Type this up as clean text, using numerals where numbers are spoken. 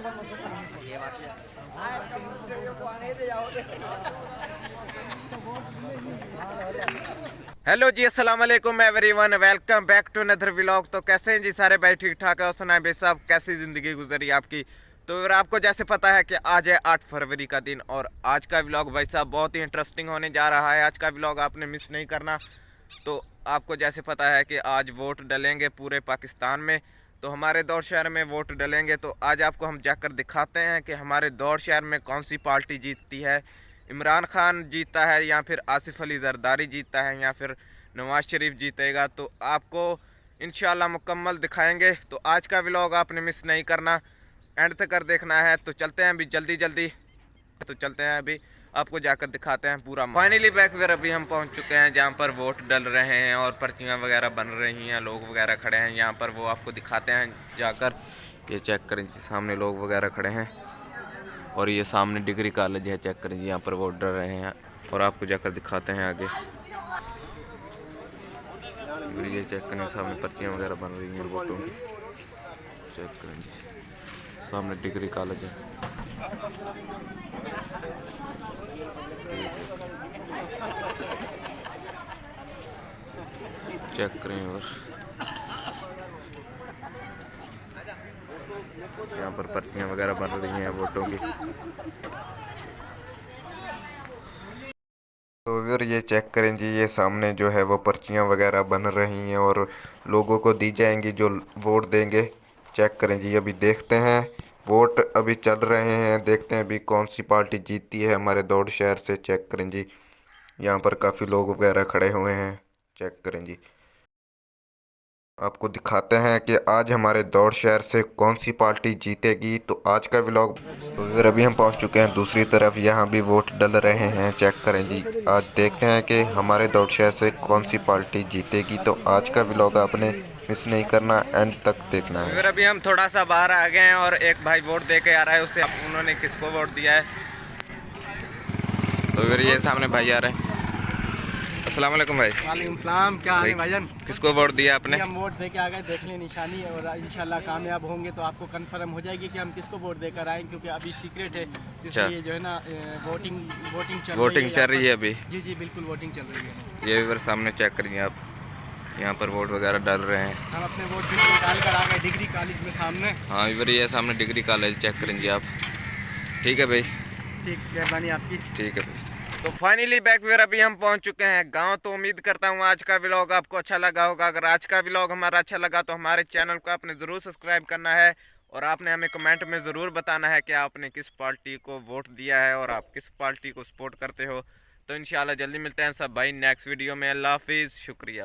Hello जी, अस्सलाम वालेकुम everyone, welcome back to another vlog. तो कैसे हैं जी सारे भाई? ठीक ठाक है? और सुनाए भाई साहब, कैसी ज़िंदगी गुजरी आपकी? तो फिर आपको जैसे पता है कि आज है 8 फरवरी का दिन और आज का व्लॉग भाई साहब बहुत ही इंटरेस्टिंग होने जा रहा है। आज का व्लॉग आपने मिस नहीं करना। तो आपको जैसे पता है कि आज वोट डलेंगे पूरे पाकिस्तान में, तो हमारे दौर शहर में वोट डलेंगे। तो आज आपको हम जाकर दिखाते हैं कि हमारे दौर शहर में कौन सी पार्टी जीतती है। इमरान खान जीतता है या फिर आसिफ अली जरदारी जीतता है या फिर नवाज शरीफ जीतेगा। तो आपको इंशाल्लाह मुकम्मल दिखाएंगे। तो आज का व्लॉग आपने मिस नहीं करना, एंड तक कर देखना है। तो चलते हैं अभी जल्दी जल्दी, तो चलते हैं अभी आपको जाकर दिखाते हैं पूरा। फाइनली बैक फिर अभी हम पहुंच चुके हैं जहां पर वोट डल रहे हैं और पर्चियां वगैरह बन रही हैं, लोग वगैरह खड़े हैं यहां पर, वो आपको दिखाते हैं जाकर। ये चेक करें जी, सामने लोग वगैरह खड़े हैं और ये सामने डिग्री कॉलेज है। चेक करें जी, यहाँ पर वोट डल रहे हैं और आपको जाकर दिखाते हैं आगे। ये चेक करें, सामने पर्चियाँ वगैरह बन रही हैं वोटों की। चेक करें जी, सामने डिग्री कॉलेज है। चेक करें और यहाँ पर पर्चियाँ वगैरह बन रही हैं वोटों की। तो फिर ये चेक करें जी, ये सामने जो है वो पर्चियाँ वगैरह बन रही हैं और लोगों को दी जाएंगी जो वोट देंगे। चेक करें जी, अभी देखते हैं, वोट अभी चल रहे हैं, देखते हैं अभी कौन सी पार्टी जीतती है हमारे दौड़ शहर से। चेक करें जी, यहाँ पर काफ़ी लोग वगैरह खड़े हुए हैं। चेक करें जी, आपको दिखाते हैं कि आज हमारे दौड़ शहर से कौन सी पार्टी जीतेगी। तो आज का व्लॉग, तो फिर अभी हम पहुंच चुके हैं दूसरी तरफ, यहाँ भी वोट डल रहे हैं। चेक करें जी, आज देखते हैं कि हमारे दौड़ शहर से कौन सी पार्टी जीतेगी। तो आज का व्लॉग आपने मिस नहीं करना, एंड तक देखना है। फिर अभी हम थोड़ा सा बाहर आ गए हैं और एक भाई वोट दे के आ रहा है, उससे उन्होंने किसको वोट दिया है। तो फिर ये सामने भाई आ रहे हैं। अस्सलाम वालेकुम भाई। वालेकुम सलाम, क्या हाल है भाईजान? किसको वोट दिया आपने? हम वोट दे के आ गए, देखने निशानी है और इंशाल्लाह कामयाब होंगे तो आपको कंफर्म हो जाएगी कि हम किसको वोट देकर आए, क्योंकि अभी सीक्रेट है, इसलिए जो है ना वोटिंग चल रही है अभी। जी जी बिल्कुल, वोटिंग चल रही है। ये भी सामने चेक करिए आप, यहाँ पर वोट वगैरह डाल रहे हैं। हम अपने वोट बिल्कुल डाल कर आ गए डिग्री कॉलेज में सामने। हाँ इधर ये सामने डिग्री कॉलेज, चेक करेंगे आप। ठीक है भाई, ठीक, मेहरबानी आपकी। ठीक है भाई। तो फाइनली बैक फिर अभी हम पहुंच चुके हैं गांव। तो उम्मीद करता हूं आज का व्लॉग आपको अच्छा लगा होगा। अगर आज का व्लॉग हमारा अच्छा लगा तो हमारे चैनल को आपने ज़रूर सब्सक्राइब करना है और आपने हमें कमेंट में ज़रूर बताना है कि आपने किस पार्टी को वोट दिया है और आप किस पार्टी को सपोर्ट करते हो। तो इंशाल्लाह जल्दी मिलते हैं सब भाई नेक्स्ट वीडियो में। अल्लाह हाफिज़, शुक्रिया।